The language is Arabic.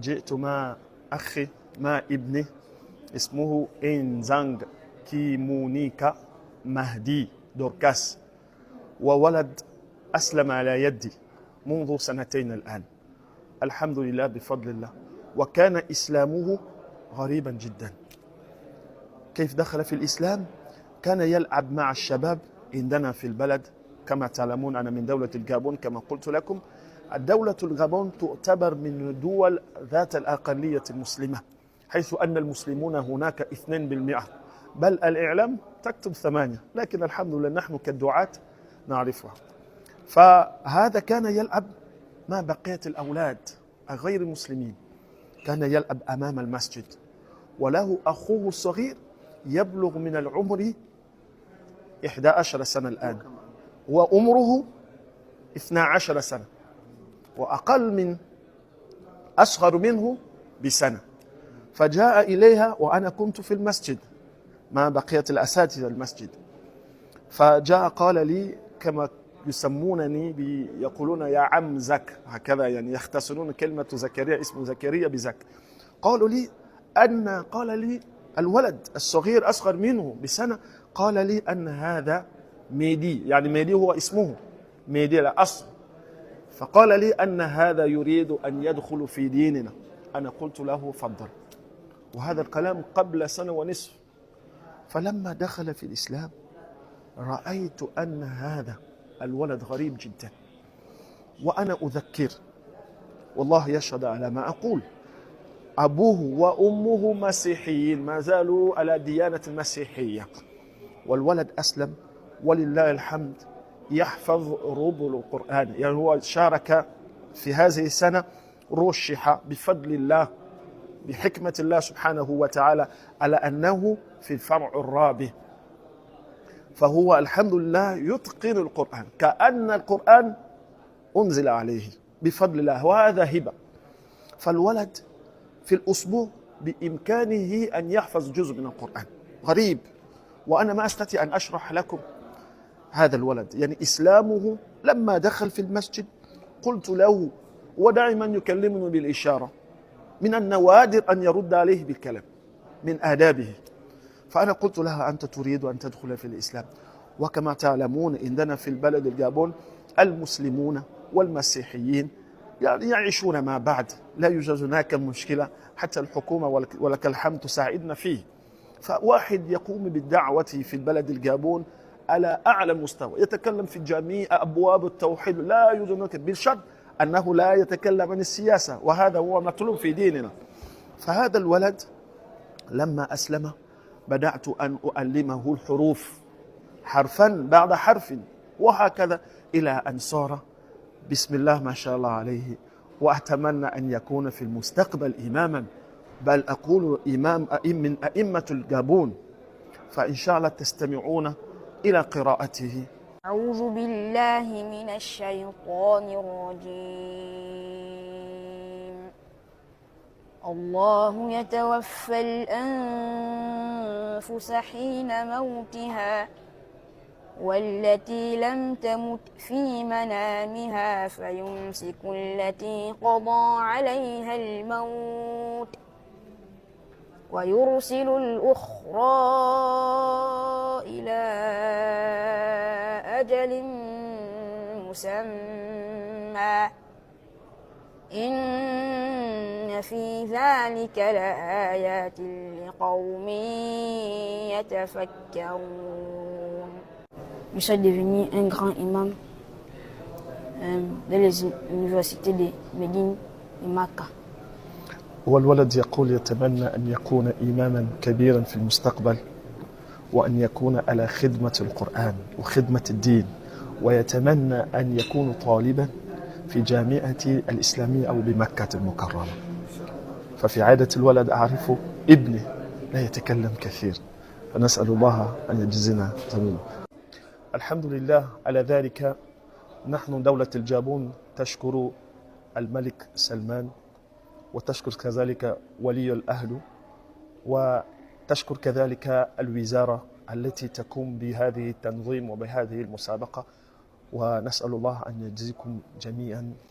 جئت مع أخي مع ابني اسمه إنزانغ كيمونيكا مهدي دوركاس، وولد أسلم على يدي منذ 2 الآن، الحمد لله بفضل الله. وكان إسلامه غريبا جدا. كيف دخل في الإسلام؟ كان يلعب مع الشباب عندنا في البلد. كما تعلمون أنا من دولة الغابون كما قلت لكم. الدولة الغابون تعتبر من الدول ذات الأقلية المسلمة، حيث أن المسلمون هناك 2%، بل الإعلام تكتب 8، لكن الحمد لله نحن كالدعاة نعرفها. فهذا كان يلعب مع بقية الأولاد غير المسلمين، كان يلعب أمام المسجد، وله أخوه الصغير يبلغ من العمر 11 سنة الآن، وعمره 12 سنة، وأقل من أصغر منه بسنة. فجاء إليها وأنا كنت في المسجد مع بقية الأساتذة المسجد، فجاء قال لي كما يسمونني يقولون يا عم زك، هكذا يعني يختصرون كلمة زكريا، اسمه زكريا بزك. قال لي الولد الصغير أصغر منه بسنة، قال لي أن هذا ميدي، يعني ميدي هو اسمه ميدي الأصل، فقال لي أن هذا يريد أن يدخل في ديننا. أنا قلت له فضل، وهذا الكلام قبل 1.5 سنة. فلما دخل في الإسلام رأيت أن هذا الولد غريب جدا، وأنا أذكر والله يشهد على ما أقول، أبوه وأمه مسيحيين، ما زالوا على ديانة المسيحية، والولد أسلم ولله الحمد، يحفظ ربع القرآن. يعني هو شارك في هذه السنة، رشح بفضل الله بحكمة الله سبحانه وتعالى على أنه في الفرع الرابع، فهو الحمد لله يتقن القرآن كأن القرآن أنزل عليه بفضل الله، وهذا هبة. فالولد في الأسبوع بإمكانه أن يحفظ جزء من القرآن، غريب. وأنا ما أستطيع أن أشرح لكم هذا الولد، يعني إسلامه لما دخل في المسجد قلت له، ودائما يكلمني بالإشارة، من النوادر أن يرد عليه بالكلام من آدابه. فأنا قلت لها أنت تريد أن تدخل في الإسلام، وكما تعلمون عندنا في البلد الغابون المسلمون والمسيحيين يعني يعيشون مع بعض، لا يوجد هناك مشكلة، حتى الحكومة ولك الحمد تساعدنا فيه. فواحد يقوم بالدعوة في البلد الغابون على أعلى مستوى، يتكلم في جميع أبواب التوحيد، لا يوجد هناك، بالشرط أنه لا يتكلم عن السياسة، وهذا هو مطلوب في ديننا. فهذا الولد لما أسلم بدأت أن أعلمه الحروف حرفا بعد حرف، وهكذا إلى أن صار بسم الله ما شاء الله عليه. وأتمنى أن يكون في المستقبل إماما، بل أقول إمام من أئمة الغابون. فإن شاء الله تستمعون إلى قراءته. أعوذ بالله من الشيطان الرجيم. الله يتوفى الأنفس حين موتها والتي لم تمت في منامها فيمسك التي قضى عليها الموت ويرسل الأخرى إلى أجل مسمى إن في ذلك لآيات لقوم يتفكرون. Je suis devenu un grand imam dans les universités de Médine et Makkah. والولد يقول يتمنى أن يكون إماما كبيرا في المستقبل، وأن يكون على خدمة القرآن وخدمة الدين، ويتمنى أن يكون طالبا في جامعة الإسلامية أو بمكة المكرمة. ففي عادة الولد أعرف ابني لا يتكلم كثير، فنسأل الله أن يجزينا جميعا. الحمد لله على ذلك. نحن دولة الغابون تشكر الملك سلمان، وتشكر كذلك ولي الأهل، وتشكر كذلك الوزارة التي تقوم بهذه التنظيم وبهذه المسابقة، ونسأل الله أن يجزيكم جميعا